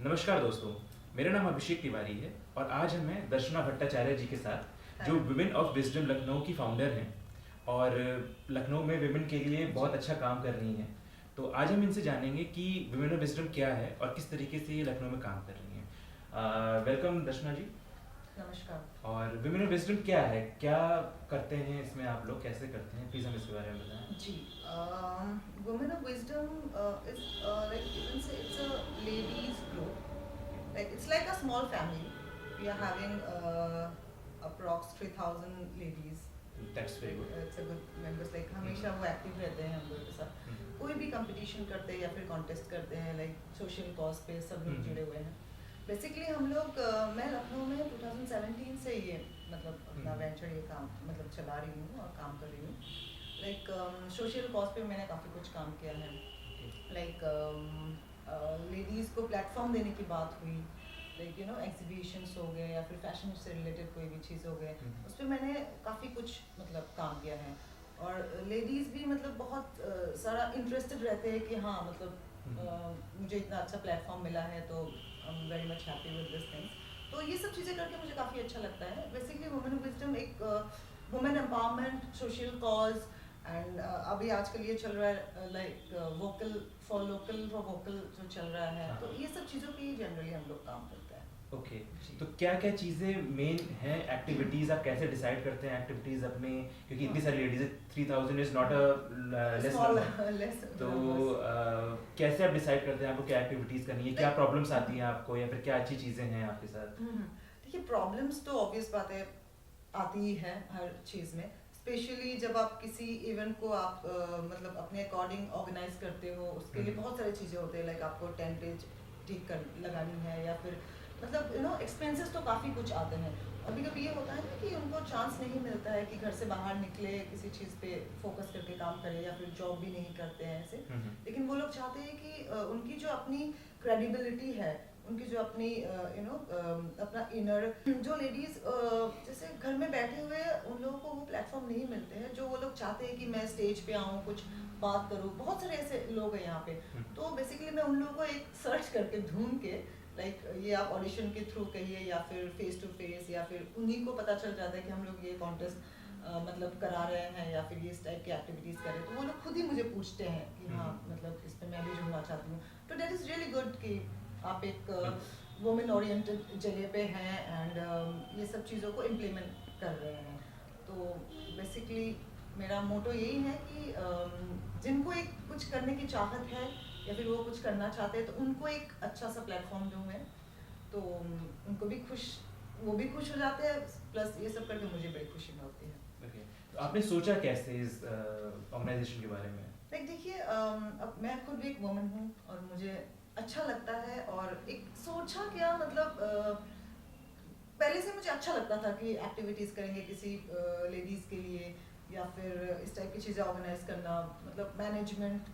नमस्कार दोस्तों, मेरा नाम अभिषेक तिवारी है और आज हम हैं दर्शना भट्टाचार्य जी के साथ, जो विमेन ऑफ विजडम लखनऊ की फाउंडर हैं और लखनऊ में विमेन के लिए बहुत अच्छा काम कर रही हैं। तो आज हम इनसे जानेंगे कि विमेन ऑफ विजडम क्या है और किस तरीके से ये लखनऊ में काम कर रही हैं। वेलकम दर्शना जी। नमस्कार। और विमेन ऑफ विजडम क्या है, क्या करते हैं इसमें आप लोग, कैसे करते हैं, प्लीज़ हम इसके बारे में बताएं। जी, Women of Wisdom is like you can say it's a ladies group, like it's like a small family. We are having approx 3000 ladies. That's very good. It's a good members. Like हमेशा वो active रहते हैं हम लोग के साथ. कोई भी कंपटीशन करते हैं या फिर कॉन्टेस्ट करते हैं, लाइक सोशल कॉज पे सब लोग जुड़े हुए हैं. बेसिकली हम लोग मैं लखनऊ में 2017 से ये मतलब अपना वेंचर ये काम मतलब चला रही हूँ और काम कर रही हूँ. लाइक सोशल कॉज पे मैंने काफ़ी कुछ काम किया है. लाइक लेडीज़ को प्लेटफॉर्म देने की बात हुई, लाइक यू नो एग्जीबिशंस हो गए या फिर फैशन से रिलेटेड कोई भी चीज़ हो गए, उस पर मैंने काफ़ी कुछ मतलब काम किया है. और लेडीज़ भी मतलब बहुत सारा इंटरेस्टेड रहते हैं कि हाँ मतलब मुझे इतना अच्छा प्लेटफॉर्म मिला है तो I am very much happy with this things. तो ये सब चीज़ें करके मुझे काफ़ी अच्छा लगता है. बेसिकली वुमेन ऑफ विजडम एक women empowerment, social cause and अभी आजकल ये चल रहा है like vocal for local for vocal जो चल रहा है. तो ये सब चीज़ों की जनरली हम लोग काम करते हैं. ओके, तो क्या क्या चीज़ें मेन हैं, एक्टिविटीज़ आप कैसे डिसाइड करते हैं एक्टिविटीज़ अपने, क्योंकि इतनी सारी लेडीज़ है, 3000 is not a less number. तो कैसे आप डिसाइड करते हैं आपको क्या एक्टिविटीज़ करनी है, क्या प्रॉब्लम्स आती हैं आपको या फिर क्या अच्छी चीज़ें हैं आपके साथ? देखिए, प्रॉब्लम्स तो ऑब्वियस बात है आती ही है हर चीज़ में. स्पेशली जब आप किसी इवेंट को आप मतलब अपने अकॉर्डिंग ऑर्गेनाइज करते हो, उसके लिए बहुत सारी चीज़ें होती है. लाइक आपको टेंटेज ठीक कर लगानी है या फिर मतलब यू नो एक्सपेंसेस तो काफ़ी कुछ आते हैं. कभी कभी ये होता है ना कि उनको चांस नहीं मिलता है कि घर से बाहर निकले, किसी चीज़ पे फोकस करके काम करें या फिर जॉब भी नहीं करते हैं ऐसे. लेकिन वो लोग चाहते हैं कि उनकी जो अपनी क्रेडिबिलिटी है, उनकी जो अपनी यू नो अपना इनर जो लेडीज़ जैसे घर में बैठे हुए उन लोगों को वो प्लेटफॉर्म नहीं मिलते हैं जो वो लोग चाहते हैं कि मैं स्टेज पे आऊँ, कुछ बात करूँ. बहुत सारे ऐसे लोग हैं यहाँ पे. तो बेसिकली मैं उन लोगों को एक सर्च करके ढूंढ के, लाइक ये आप ऑडिशन के थ्रू कहिए या फिर फेस टू फेस या फिर उन्हीं को पता चल जाता है कि हम लोग ये कॉन्टेस्ट मतलब करा रहे हैं या फिर इस टाइप की एक्टिविटीज़ कर रहे हैं. तो वो लोग खुद ही मुझे पूछते हैं कि हाँ मतलब इस पर मैं भी जुड़ना चाहती हूँ. तो डेट इज़ रियली गुड कि आप एक वुमेन ओरिएंटेड जगह पे हैं एंड ये सब चीज़ों को इम्प्लीमेंट कर रहे हैं. तो बेसिकली मेरा मोटो यही है कि जिनको एक कुछ करने की चाहत है या फिर वो कुछ करना चाहते हैं तो उनको एक अच्छा सा प्लेटफॉर्म दूँ मैं, तो उनको भी वो भी खुश हो जाते हैं. प्लस ये सब करके मुझे बड़ी खुशी होती है. तो आपने सोचा कैसे इस ऑर्गेनाइजेशन के बारे में? लाइक देखिए, अब मैं खुद भी एक वुमन हूँ और मुझे अच्छा लगता है. और एक सोचा क्या मतलब पहले से मुझे अच्छा लगता था कि एक्टिविटीज़ करेंगे किसी लेडीज़ के लिए या फिर इस टाइप की चीज़ें ऑर्गेनाइज करना, मतलब मैनेजमेंट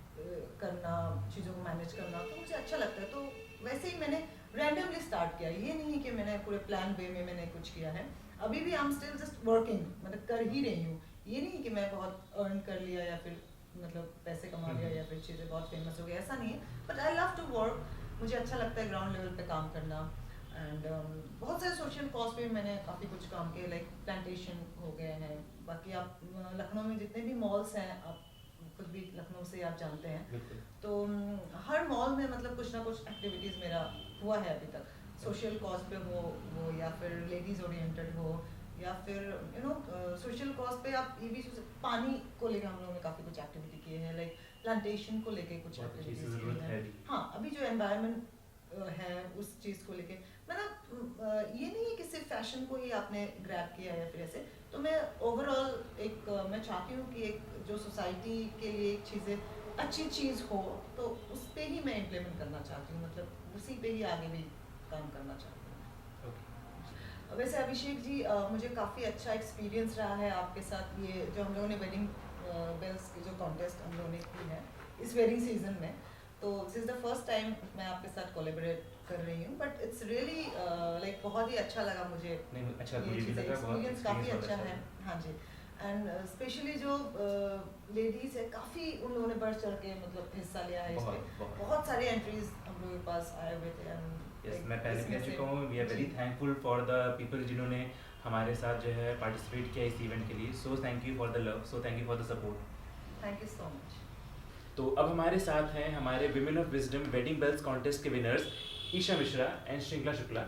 करना, चीज़ों को मैनेज करना, तो मुझे अच्छा लगता है. तो वैसे ही मैंने रैंडमली स्टार्ट किया. ये नहीं कि मैंने पूरे प्लान वे में मैंने कुछ किया है. अभी भी I am still just working, मतलब कर ही रही हूँ. ये नहीं कि मैं बहुत अर्न कर लिया या फिर मतलब पैसे कमा लिया या फिर चीज़ें बहुत फेमस हो गई, ऐसा नहीं है. But I love to work. मुझे अच्छा लगता है ग्राउंड लेवल पे काम करना. एंड बहुत सारे सोशल कॉज पे मैंने काफ़ी कुछ काम किया, लाइक प्लांटेशन हो गए हैं. बाकी आप लखनऊ में जितने भी मॉल्स हैं, आप खुद भी लखनऊ से आप जानते हैं, तो हर मॉल में मतलब कुछ ना कुछ एक्टिविटीज़ मेरा हुआ है अभी तक. सोशल कॉज पे हो वो या फिर लेडीज़ ओरिएंटेड हो या फिर यू नो सोशल कॉज पे आप ये भी पानी को लेकर हम लोगों ने काफ़ी कुछ एक्टिविटी किए हैं. लाइक प्लांटेशन को लेके कुछ एक्टिविटीज़ की हैं. हाँ, अभी जो एनवायरनमेंट है उस चीज़ को लेके मतलब ये नहीं है कि सिर्फ फैशन को ही आपने ग्रैब किया या फिर ऐसे. तो मैं ओवरऑल एक मैं चाहती हूँ कि एक जो सोसाइटी के लिए एक चीज़ें अच्छी चीज़ हो तो उस पर ही मैं इम्प्लीमेंट करना चाहती हूँ. मतलब उसी पे ही आगे भी काम करना चाहती हूँ. वैसे अभिषेक जी, मुझे काफ़ी अच्छा एक्सपीरियंस रहा है आपके साथ. ये जो हम लोगों ने वेडिंग बेल्स की जो कॉन्टेस्ट हम लोगों ने की है इस वेडिंग सीजन में, तो this is the first time मैं आपके साथ कोलैबोरेट कर रही हूँ. बट इट्स रियली लाइक बहुत ही अच्छा लगा मुझे. नहीं, अच्छा ये चीज़ें एक्सपीरियंस काफ़ी अच्छा है. हाँ जी. एंड स्पेशली जो लेडीज है काफ़ी उन लोगों ने बढ़ चढ़ के मतलब हिस्सा लिया है इसमें बहुत सारे एंट्रीज हम लोगों के पास आए हुए थे यस मैं पहले भी कह चुका हूँ we are very thankful for the people जिन्होंने हमारे साथ जो है पार्टिसिपेट किया इस इवेंट के लिए so thank you for the love so thank you for the support thank you so much तो अब हमारे साथ हैं हमारे women of wisdom wedding bells contest के winners Isha Mishra and Shrinkhla Shukla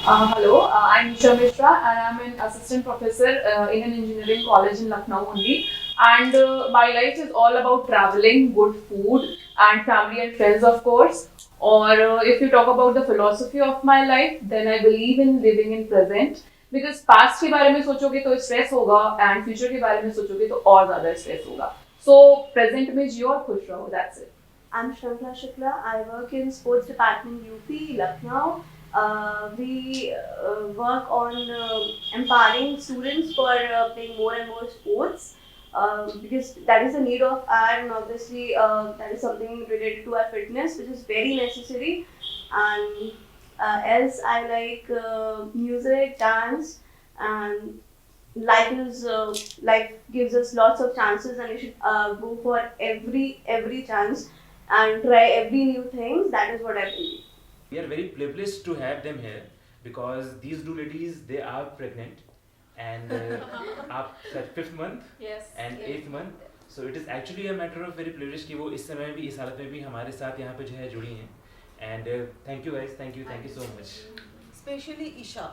Hello, I'm Isha Mishra and I'm an assistant professor in an engineering college in Lucknow only. And my life is all about traveling, good food and family and friends of course. Or if you talk about the philosophy of my life, then I believe in living in present. Because past के बारे में सोचोगे तो stress होगा and future के बारे में सोचोगे तो और ज़्यादा stress होगा. So present में जियो और खुश रहो, that's it. I'm Shrankla Shukla. I work in sports department UP, Lucknow. We work on empowering students for playing more and more sports because that is the need of our and obviously that is something related to our fitness which is very necessary and else I like music, dance and life gives us lots of chances and we should go for every chance and try every new thing. That is what I believe. We are very privileged to have them here because these two ladies they are pregnant and after 5th month Yes. and 8th month so it is actually a matter of very privilege कि वो इस समय भी इस हालत में भी हमारे साथ यहाँ पे जो है जुड़ी हैं and thank you guys thank you so much specially Isha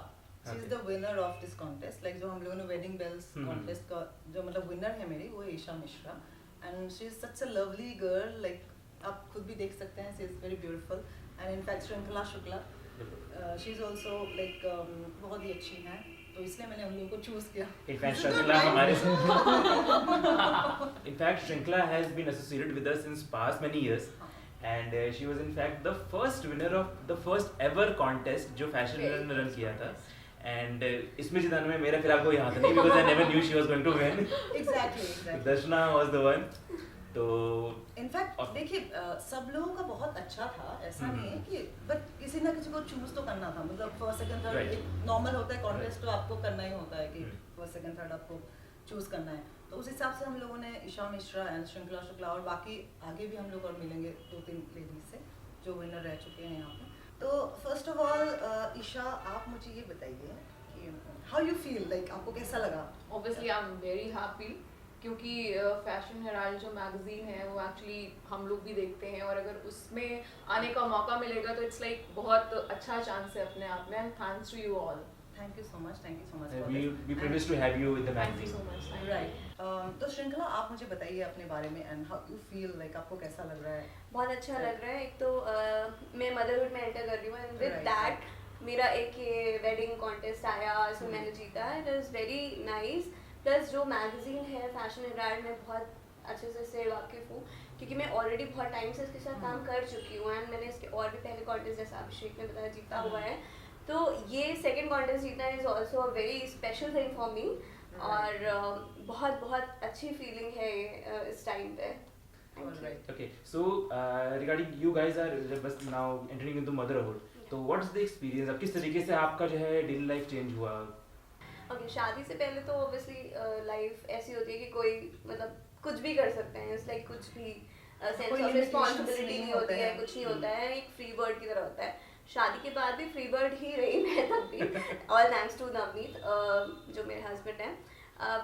she is Okay. The winner of this contest like जो हम लोगों ने वेडिंग बेल्स कॉन्टेस्ट का जो मतलब विनर है मेरी वो है Isha Mishra and she is such a lovely girl like आप खुद भी देख सकते हैं she is very beautiful and in fact Shrinkhala Shukla she is also like बहुत ही अच्छी हैं तो इसलिए मैंने उन लोगों को चूज किया इनफैक्ट श्रृंखला हमारे in fact Shrinkhla has been associated with us since past many years and she was in fact the first winner of the first ever contest जो फैशन ने रन किया था and इसमें जिताने में मेरा फिर आपको यहाँ था नहीं because I never knew she was going to win exactly Darshana was the one तो इनफैक्ट देखिए सब लोगों का बहुत अच्छा था ऐसा नहीं है कि बट किसी ना किसी को चूज तो करना था मतलब फर्स्ट सेकंड थर्ड Right. एक नॉर्मल होता है कॉन्टेस्ट तो आपको करना ही होता है कि फर्स्ट सेकंड थर्ड आपको चूज करना है तो उस हिसाब से हम लोगों ने ईशा मिश्रा एंड श्रृंखला शुक्ला और बाकी आगे भी हम लोग और मिलेंगे 2-3 लेडीज से जो विनर रह चुके हैं यहाँ पे तो फर्स्ट ऑफ ऑल ईशा आप मुझे ये बताइए कि हाउ यू फील लाइक आपको कैसा लगा Obviously, I'm very happy क्योंकि फैशन हेराल्ड जो मैगजीन है वो एक्चुअली हम लोग भी देखते हैं और अगर उसमें आने का मौका मिलेगा तो इट्स लाइक बहुत अच्छा चांस है अपने आप में and thanks to you all thank you so much we privileged to have you in the thank you magazine so much right तो श्रृंखला आप मुझे बताइए अपने बारे में and how you feel like आपको कैसा लग रहा है बहुत अच्छा लग रहा है एक तो मैं मदरहुड में एंटर कर रही हूँ एंड विद Right. दैट मेरा एक ये वेडिंग कॉन्टेस्ट आया इसमें मैंने जीता it is very nice plus जो मैगजीन है फैशन हेराल्ड में बहुत अच्छे से इससे वाकिफ़ हूँ क्योंकि मैं ऑलरेडी बहुत टाइम से इसके साथ काम कर चुकी हूँ एंड मैंने इसके और भी पहले कॉन्टेस्ट जैसा अभिषेक ने बताया जीता हुआ है तो ये सेकंड कॉन्टेस्ट जीतना is also a very special thing for me और बहुत बहुत अच्छी फीलिंग है ये इस टाइम पे Thank you. Alright. okay so regarding you guys are just now entering into motherhood तो what's the experience अब किस तरीके से आपका जो है डेली लाइफ चेंज हुआ ओके शादी से पहले तो ऑब्वियसली लाइफ ऐसी होती है कि कोई मतलब कुछ भी कर सकते हैं इट्स लाइक कुछ भी सेंस कोई ऑफ limitations रिस्पॉन्सिबिलिटी नहीं नहीं होते होती है हैं। कुछ नहीं होता है एक फ्री बर्ड की तरह होता है शादी के बाद भी फ्री बर्ड ही रही मैं तब भी ऑल थैंक्स टू नवनीत जो मेरे हस्बैंड हैं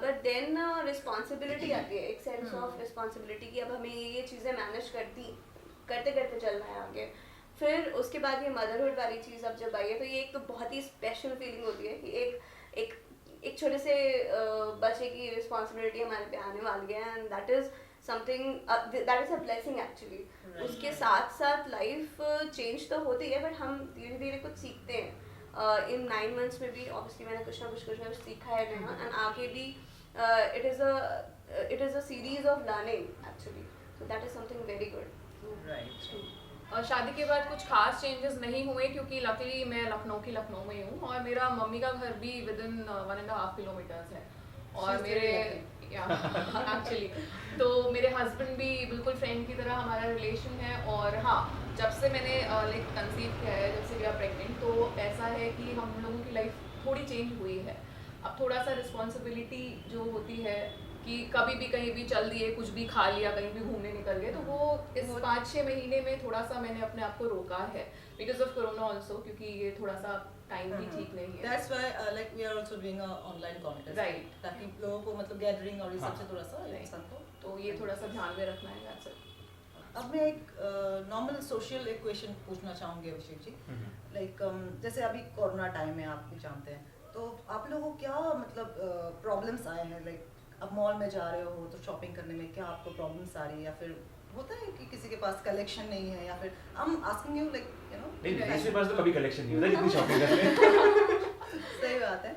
बट देन रिस्पॉन्सिबिलिटी आती है एक सेंस ऑफ रिस्पॉन्सिबिलिटी कि अब हमें ये चीज़ें मैनेज करते करते चलना है आगे फिर उसके बाद ये मदरहुड वाली चीज़ अब जब आई है तो ये एक तो बहुत ही स्पेशल फीलिंग होती है कि एक छोटे से बच्चे की रिस्पॉन्सिबिलिटी हमारे पे आने वाली है and that is something that is a blessing actually उसके साथ साथ लाइफ चेंज तो होती है बट हम धीरे धीरे कुछ सीखते हैं इन 9 months में भी ऑब्वियसली मैंने कुछ ना कुछ सीखा है नया एंड आगे भी it is a series of learning actually so that is something very good right शादी के बाद कुछ खास चेंजेस नहीं हुए क्योंकि लकीली मैं लखनऊ में ही हूँ और मेरा मम्मी का घर भी विद इन 1.5 kilometers है और She's मेरे very एक्चुअली तो मेरे हस्बैंड भी बिल्कुल फ्रेंड की तरह हमारा रिलेशन है और हाँ जब से मैंने लाइक कंसीव किया है जब से वी आर प्रेग्नेंट तो ऐसा है कि हम लोगों की लाइफ थोड़ी चेंज हुई है अब थोड़ा सा रिस्पॉन्सिबिलिटी जो होती है कि कभी भी कहीं भी चल दिए, कुछ भी खा लिया, कहीं भी घूमने निकल गए, तो वो इस 5-6 महीने में थोड़ा सा मैंने अपने आप को रोका है बिकॉज ऑफ कोरोना ऑल्सो, क्योंकि ये थोड़ा सा टाइम भी ठीक नहीं है. That's why like we are also doing a online contest. Right. ताकि लोगों को मतलब गैदरिंग और ये हाँ. सबसे थोड़ा सा Right. इंसान को. तो ये थोड़ा सा ध्यान में रखना है. that's it. अब मैं एक नॉर्मल सोशल एक क्वेश्चन पूछना चाहूँगी अभिषेक जी. लाइक जैसे अभी कोरोना टाइम है, आप भी जानते हैं, तो आप लोगों को क्या मतलब प्रॉब्लम्स आए हैं? लाइक अब मॉल में जा रहे हो तो शॉपिंग करने में क्या आपको प्रॉब्लम्स आ रही है, या फिर होता है कि किसी के पास कलेक्शन नहीं है, या फिर I'm asking you like you know. नहीं, इसके पास तो कभी कलेक्शन नहीं होता जितनी शॉपिंग करते हैं. सही बात है.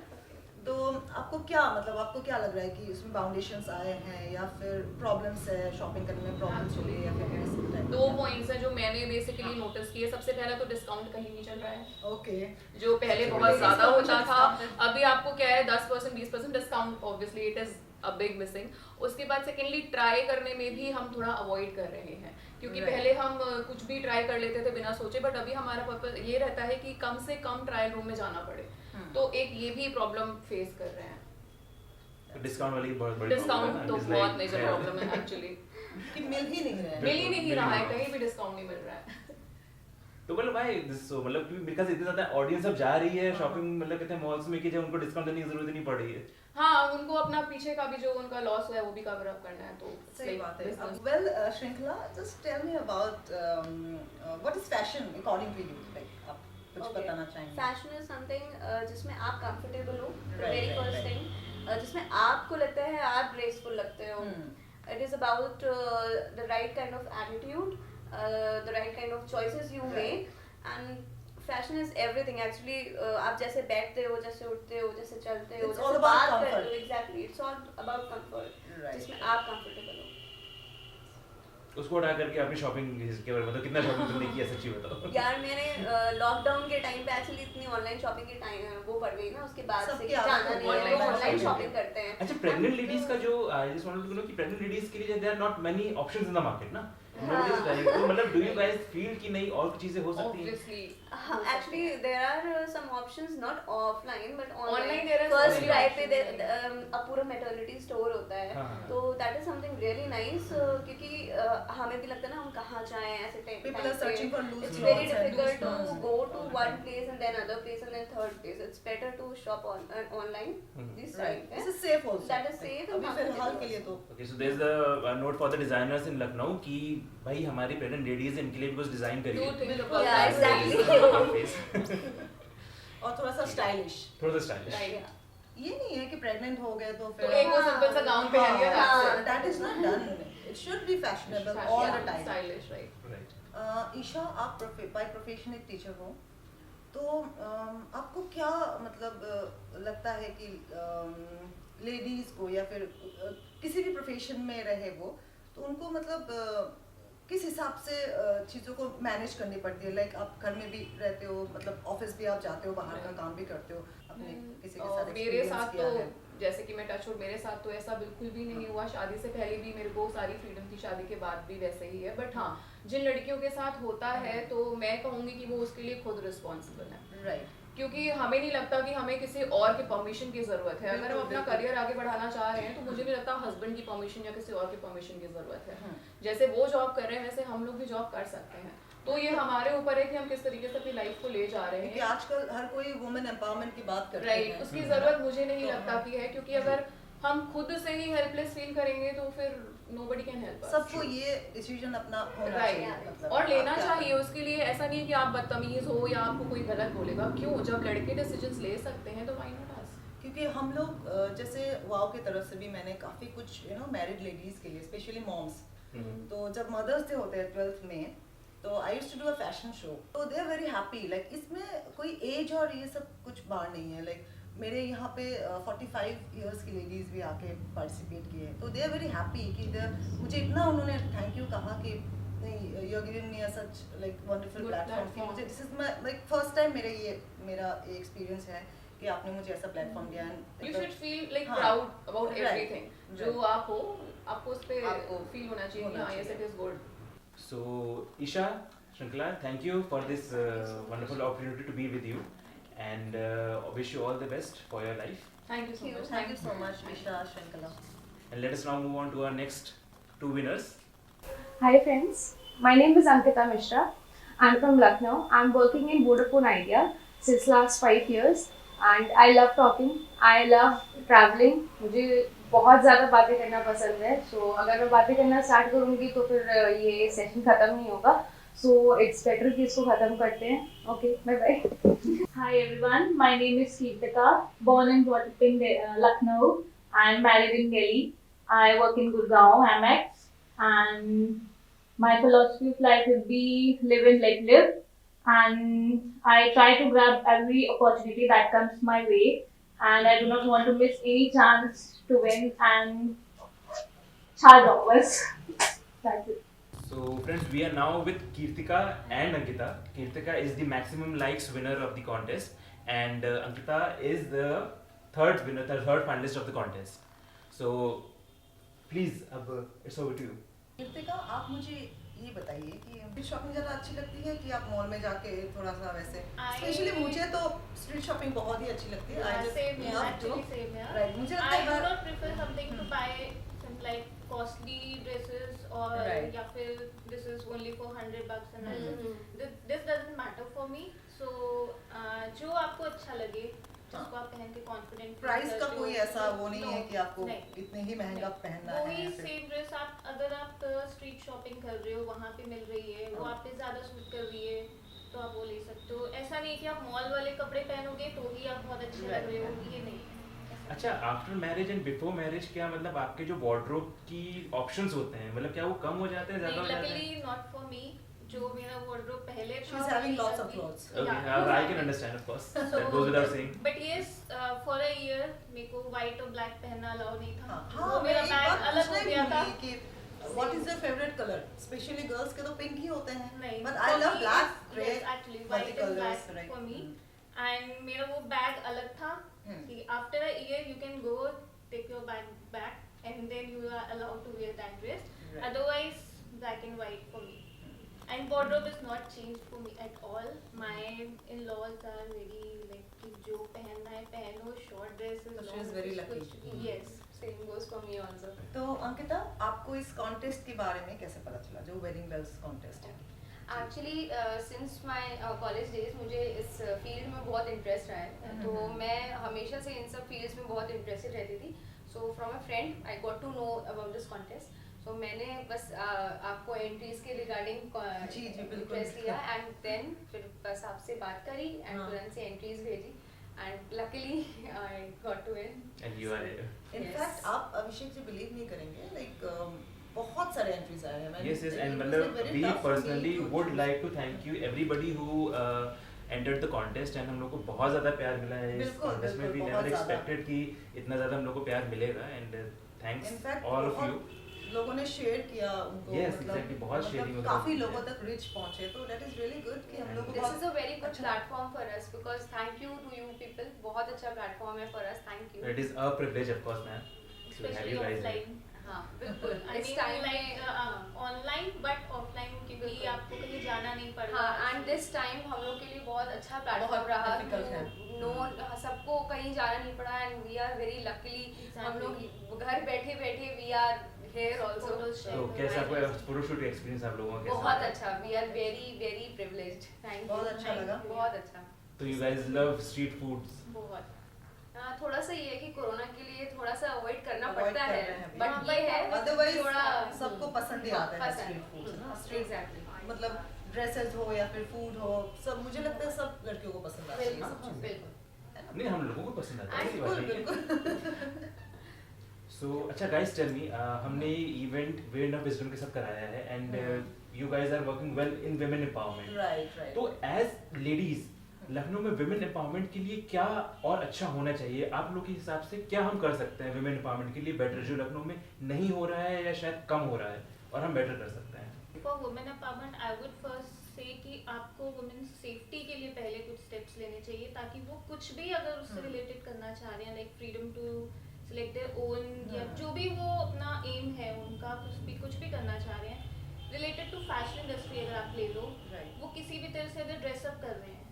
तो आपको क्या मतलब आपको क्या लग रहा है कि उसमें बाउंडेशंस आए हैं, या फिर प्रॉब्लम्स है शॉपिंग करने में, प्रॉब्लम्स हो रही है, या फिर इस type दो का? पॉइंट्स हैं जो मैंने बेसिकली नोटिस किए. सबसे पहला तो डिस्काउंट कहीं नहीं चल रहा है, ओके. जो पहले अच्छा, बहुत वही ज्यादा discount होता है, था. discount है. अभी आपको क्या है 10% 20% discount, obviously it is a big missing. उसके बाद सेकेंडली ट्राई करने में भी हम थोड़ा अवॉइड कर रहे हैं, क्योंकि Right. पहले हम कुछ भी ट्राई कर लेते थे बिना सोचे, बट अभी हमारा पर्पस ये रहता है कि कम से कम ट्रायल रूम में जाना पड़े. तो एक ये भी प्रॉब्लम फेस कर रहे हैं. डिस्काउंट वाली बहुत बड़ी डिस्काउंट तो बहुत मेजर प्रॉब्लम है एक्चुअली. कि मिल ही नहीं रहा है. मिल ही नहीं रहा है, कहीं भी डिस्काउंट नहीं मिल रहा है. तो मतलब भाई सो मतलब कि बिकॉज़ इतनी ज्यादा ऑडियंस अब जा रही है शॉपिंग मतलब कहते हैं मॉल्स में कि जब उनको डिस्काउंट देने की जरूरत नहीं पड़ रही है. हाँ, उनको अपना पीछे का भी जो उनका लॉस हुआ है वो भी कवर अप करना है. तो सही बात है. business. Well Shrinkhla, just tell me about what is fashion according to you. Like आप कुछ Okay. बताना चाहेंगे? फैशन इज समथिंग जिसमें आप कंफर्टेबल हो, Right, very right, first right. Thing, जिसमें आपको लगता है आप ग्रेसफुल लगते हो. It is about the right kind of attitude, the right kind of choices you Right. make, and fashion is everything actually. आप जैसे बैठते हो, जैसे उठते हो, जैसे चलते हो, It's all जैसे about बात comfort. करते हो, exactly. It's all about comfort. Right. जिसमें आप comfortable हो. उसको उठा करके अपनी शॉपिंग के बारे में बताओ, कितना शॉपिंग तुमने किया सच्ची बताओ. यार मैंने लॉकडाउन के टाइम पे एक्चुअली इतनी ऑनलाइन शॉपिंग की टाइम वो पड़ गई ना, उसके बाद से सबकी कि आदत जाना हो नहीं गई है, online ऑनलाइन shopping शॉपिंग की. करते हैं. अच्छा, प्रेग्नेंट लेडीज का जो I just wanted to know कि प्रेग्नेंट लेडीज के लिए there are not many options in the market ना. Nobody's trying to, मतलब डू यू गाइस फील कि नहीं और कुछ चीजें हो सकती हैं? Obviously. Actually, there are some options not offline but online. Online there is First so many try पे options, अब पूरा maternity store होता है, हाँ, हाँ. तो that is something really nice. क्योंकि हमें भी लगता है ना हम कहाँ जाएं ऐसे time People are searching for loose It's clothes very and difficult loose to clothes. go to one place and then other place and then third place. It's better to shop online this Right. time. This is safe also. That is safe and अभी फिलहाल के लिए तो Okay, so there's a note for the designers in Lucknow कि भाई हमारी pregnant ladies हैं, इनके लिए भी कुछ डिजाइन Do करिए. think बिल्कुल. about Yeah, that. exactly. और थोड़ा सा स्टाइलिश. थोड़ा सा स्टाइलिश. Right. ये नहीं है कि प्रेग्नेंट हो गए तो तो फिर एक वो सिंपल सा गाउन पहन लिया, that's हाँ, it. that is not done. It should be fashionable all the time. Stylish, right. Right. Isha, आप बाय प्रोफेशन एक टीचर हो, तो आपको क्या मतलब लगता है कि लेडीज को या फिर किसी भी प्रोफेशन में रहे वो, तो उनको मतलब किस हिसाब से चीज़ों को मैनेज करनी पड़ती है? लाइक आप घर में भी रहते हो, मतलब ऑफिस भी आप जाते हो, बाहर का काम भी करते हो, अपने किसी के साथ मेरे experience साथ किया तो है? जैसे कि मैं टच वुड, मेरे साथ तो ऐसा बिल्कुल भी नहीं हुआ. शादी से पहले भी मेरे को सारी फ्रीडम थी, शादी के बाद भी वैसे ही है. बट हाँ, जिन लड़कियों के साथ होता है तो मैं कहूँगी कि वो उसके लिए खुद रिस्पॉन्सिबल है, राइट. क्योंकि हमें नहीं लगता कि हमें किसी और के परमिशन की जरूरत है. अगर हम अपना करियर आगे बढ़ाना चाह रहे हैं तो मुझे नहीं लगता हस्बैंड की परमिशन या किसी और की परमिशन की जरूरत है. जैसे वो जॉब कर रहे हैं वैसे हम लोग भी जॉब कर सकते हैं. तो ये हमारे ऊपर है कि हम किस तरीके से अपनी लाइफ को ले जा रहे क्योंकि हैं. आजकल हर कोई वुमेन एम्पावरमेंट की बात करते राइट, हैं. उसकी जरूरत मुझे नहीं लगता कि है, क्योंकि अगर हम खुद से ही हेल्पलेस फील करेंगे तो फिर nobody can help us. सबको ये डिसीजन अपना होना राइट, चाहिए, मतलब और लेना आप क्या चाहिए. करें. उसके लिए ऐसा नहीं है कि आप बदतमीज हो या आपको कोई गलत बोलेगा. क्यों, जब लड़के डिसीजंस ले सकते हैं तो व्हाई नॉट अस? क्योंकि हम लोग जैसे वाव की तरफ से भी मैंने काफ़ी कुछ मैरिड लेडीज़ के लिए, स्पेशली मॉम्स, तो जब मदर्स डे होते हैं 12th में, तो I used to do a fashion show, तो they are very happy. Like इसमें कोई एज और ये सब कुछ बार नहीं है. लाइक मेरे यहाँ पे 45 इयर्स की लेडीज़ भी आके पार्टिसिपेट किए, तो दे आर वेरी हैप्पी कि मुझे इतना उन्होंने थैंक यू कहा कि नहीं, you are giving me such like wonderful Good platform. कि platform. मुझे this is my like first time मेरा ये एक्सपीरियंस है कि आपने मुझे ऐसा प्लेटफॉर्म दिया. You should feel like हाँ, proud about right, everything. जो right. आप हो, आपको उस पे आपको फील होना चाहिए कि होना हाँ, yes चाहिए. it is good. So Isha, Shrinkla, thank you for this wonderful opportunity to be with you, and wish you all the best for your life. Thank you so much. Thank you so much, Isha Shankala. And let us now move on to our next two winners. Hi friends, my name is Ankita Mishra. I'm from Lucknow. I'm working in Vodafone Idea since last 5 years and I love talking. I love traveling. मुझे बहुत ज़्यादा बातें करना पसंद है. So अगर मैं बातें करना स्टार्ट करूँगी तो फिर ये सेशन ख़त्म नहीं होगा. So it's better कि इसको ख़त्म करते हैं. Okay, bye bye. Hi everyone, my name is Keertika, born and brought up in Lucknow and married in Delhi. I work in Gurgaon, Amex, and my philosophy of life would be live and let live. And I try to grab every opportunity that comes my way, and I do not want to miss any chance to win and charge offers. That's it. So friends, we are now with Keertika and Ankita. Keertika is the maximum likes winner of the contest, and Ankita is the third winner, the third finalist of the contest. So please, it's over to you. Kritika, आप मुझे ये बताइए कि street shopping ज़्यादा अच्छी लगती है कि आप मॉल में जाके थोड़ा सा वैसे स्पेशली मुझे तो स्ट्रीट शॉपिंग बहुत ही अच्छी लगती है. I just Same here, love actually to. same here. Right, मुझे लगता I है do her- not prefer something to buy some like costly dresses or Right. या फिर this is only for $100 and Mhm. this doesn't matter for me. So जो आपको अच्छा लगे, जिसको आप पहन के confident feel प्राइस का करते हो, कोई ऐसा वो नहीं no, है कि आपको नहीं. इतने ही महंगा पहनना है वही या फिर- सेम ड्रेस आप अगर आप स्ट्रीट शॉपिंग कर रहे हो वहाँ पे मिल रही है वो हाँ. आप पे ज़्यादा सूट कर रही है तो आप वो ले सकते हो. ऐसा नहीं कि आप मॉल वाले कपड़े पहनोगे तो ही आप बहुत अच्छे लग रहे हो, ये नहीं है. अच्छा, after marriage and before marriage क्या मतलब आपके जो वार्डरोब की ऑप्शंस होते हैं, मतलब क्या वो कम हो जाते हैं, ज्यादा हो जाते हैं? Luckily not for me. जो मेरा वार्डरोब पहले था She's having lots of clothes. Okay, I can understand, of course. That goes without saying. But yes for a year मेरे को व्हाइट और ब्लैक पहनना अलाउ नहीं था. हाँ, वो मेरा मैं एक बैग बात अलग पूछना हो ही गया था. भूल गई कि what is your favorite color? Especially girls के तो पिंक ही होते हैं. नहीं, But I love black, grey, yes, actually white and multicolors, black right. for me. And मेरा वो बैग अलग था कि after a year you can go take your bag back and then you are allowed to wear that dress. Right. Otherwise black and white for me. And wardrobe is not changed for me at all. My in-laws are very like कि जो पहनना है पहनो, short dresses. So she long is very dresses, lucky. कुछ- Yes. Same goes for me also. तो अंकिता, आपको इस contest के बारे में कैसे पता चला जो वेडिंग बेल्स कॉन्टेस्ट है? Actually since my college days मुझे इस फील्ड में बहुत इंटरेस्ट रहा है. तो मैं हमेशा से इन सब फील्ड्स में बहुत इंटरेस्टेड रहती थी. So from a friend I got to know about this contest. So मैंने बस आपको एंट्रीज के रिगार्डिंग जी, बिल्कुल. इंटरेस्ट लिया एंड देन फिर बस आपसे बात करी एंड हाँ. तुरंत से एंट्रीज भेजी and luckily I got to win. And you are here. In fact आप अभिषेक जी बिलीव नहीं करेंगे लाइक बहुत सारे एंट्रीज आए हैं. Yes, yes, It and was, मतलब like, very we tough for me personally to would choose. like to thank you everybody who entered the contest and हम लोग को बहुत ज़्यादा प्यार मिला है इस बिल्कुल, contest में. बिल्कुल, We बहुत never ज़्यादा. expected कि इतना ज़्यादा हम लोग को प्यार मिलेगा and thanks in fact all of you. लोगों ने शेयर किया उनको. Yes, exactly, बहुत sharing वगैरह काफी किया. लोगों तक रीच पहुंचे तो दैट इज रियली गुड कि हम लोग को this is a very good अच्छा- platform for us because thank you to you people. बहुत अच्छा प्लेटफॉर्म है for us. Thank you. It is a privilege of course ma'am to have Especially you guys here. offline. हाँ बिल्कुल. I इस mean time like में online but offline क्योंकि बिल्कुल. आपको कहीं जाना नहीं पड़ हाँ रहा. एंड दिस टाइम हम लोग के लिए बहुत अच्छा प्लेटफॉर्म बहुत रहा. difficult है. नो सबको कहीं जाना नहीं पड़ा and we are very luckily. हम लोग घर बैठे बैठे we are here also. Photos share तो करो. कैसा आपका फोटोशूट एक्सपीरियंस आप लोगों का कैसा बहुत रहा? अच्छा. We are very very privileged. Thank you. बहुत अच्छा लगा. बहुत अच्छा. तो you guys love street foods. बहुत. थोड़ा सा ये है कि कोरोना के लिए थोड़ा सा अवॉइड करना Avoid पड़ता कर है रहे हैं अभी. बट ये है अदरवाइज थोड़ा सबको पसंद ही आता है स्ट्रीट फूड ना. एग्जैक्टली. मतलब ड्रेसेस हो या फिर फूड हो, सब मुझे लगता है सब लड़कियों को पसंद आता है ये सब चीजें. बिल्कुल. नहीं, हम लोगों को पसंद आता है ऐसी बात बिल्कुल नहीं है. बिल्कुल. So अच्छा guys tell me हमने ये इवेंट विमेन ऑफ विजडम के साथ कराया है and you guys are working well in women empowerment. Right right. तो एज लेडीज लखनऊ में विमेन एम्पावरमेंट के लिए क्या और अच्छा होना चाहिए आप लोग के हिसाब से? क्या हम कर सकते हैं विमेन एम्पावरमेंट के लिए बेटर जो लखनऊ में नहीं हो रहा है या शायद कम हो रहा है और हम बेटर कर सकते हैं? For women empowerment, I would first say कि आपको women safety के लिए पहले कुछ steps लेने चाहिए ताकि वो कुछ भी अगर उससे related करना चाह रहे हैं like freedom to select their own या जो भी वो अपना aim है उनका कुछ भी करना चाह रहे हैं related to fashion industry अगर आप ले लो Right. वो किसी भी तरह से अगर ड्रेसअप कर रहे हैं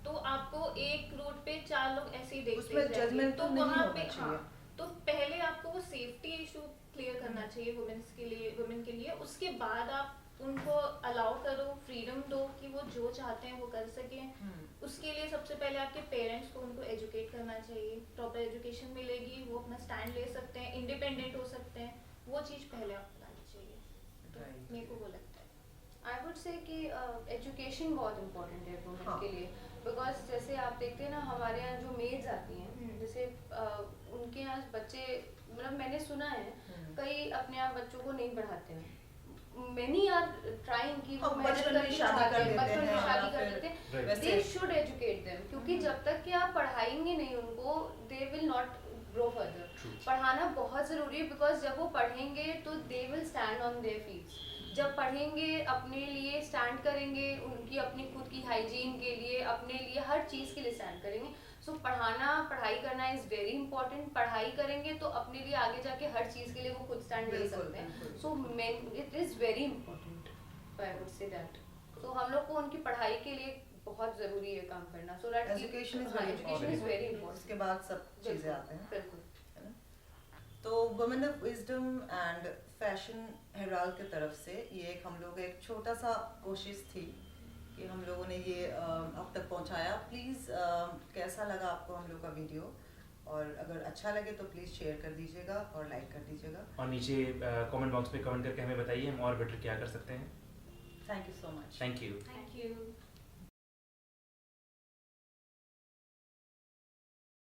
तो आपको एक रोड पे 4 लोग ऐसे ही देखते उसमें जाएंगे। judgment तो नहीं वहाँ होना पे चाहिए। तो पहले आपको वो सेफ्टी इशू क्लियर करना चाहिए वुमेन के लिए, उसके बाद आप उनको अलाउ करो, फ्रीडम दो कि वो जो चाहते हैं वो कर सकें। उसके लिए सबसे पहले आपके पेरेंट्स को उनको एजुकेट करना चाहिए, प्रॉपर एजुकेशन मिलेगी, वो अपना स्टैंड ले सकते हैं, इंडिपेंडेंट हो सकते हैं, वो चीज़ पहले आपको लानी चाहिए। तो Right. मेरे को वो लगता है। आई वुड से कि एजुकेशन बहुत इम्पोर्टेंट है वुमेन हाँ। के लिए, बिकॉज जैसे आप देखते हैं ना हमारे यहाँ जो मेड्स आती हैं, जैसे उनके यहाँ बच्चे, मतलब मैंने सुना है कई अपने यहाँ बच्चों को नहीं पढ़ाते हैं, मेनी आर ट्राइंग कि वो हाँ, मेहनत बचपन में करनी शादी चाहते कर हैं, देते बचपन में हैं, शादी या कर फिर देते हैं। Right. वैसे दे शुड एजुकेट देम, क्योंकि जब तक कि आप पढ़ाएंगे नहीं उनको, they will not grow further. True. पढ़ाना बहुत ज़रूरी है, बिकॉज जब वो पढ़ेंगे तो they will stand on their feet. जब पढ़ेंगे, अपने लिए स्टैंड करेंगे, उनकी अपनी खुद की हाइजीन के लिए, अपने लिए हर चीज़ के लिए स्टैंड करेंगे। सो पढ़ाई करना इज़ वेरी इंपॉर्टेंट। पढ़ाई करेंगे तो अपने लिए आगे जाके हर चीज़ के लिए वो खुद स्टैंड ले बिल्कुल, सकते हैं। बिल्कुल। So it is very important, I would say that. तो हम लोग को उनकी पढ़ाई के लिए बहुत ज़रूरी है काम करना, so that Education is very education is very उसके इंपॉर्टेंट। बाद सब चीज़ें आते हैं। बिल्कुल। है ना? तो women of wisdom and fashion Herald की तरफ से ये एक हम लोग एक छोटा सा कोशिश थी कि हम लोगों ने ये अब तक पहुंचाया। प्लीज़ कैसा लगा आपको हम लोग का वीडियो, और अगर अच्छा लगे तो प्लीज़ शेयर कर दीजिएगा और लाइक कर दीजिएगा। और नीचे कमेंट बॉक्स में कमेंट करके हमें बताइए हम और बेटर क्या कर सकते हैं। Thank you so much. Thank you. Thank you.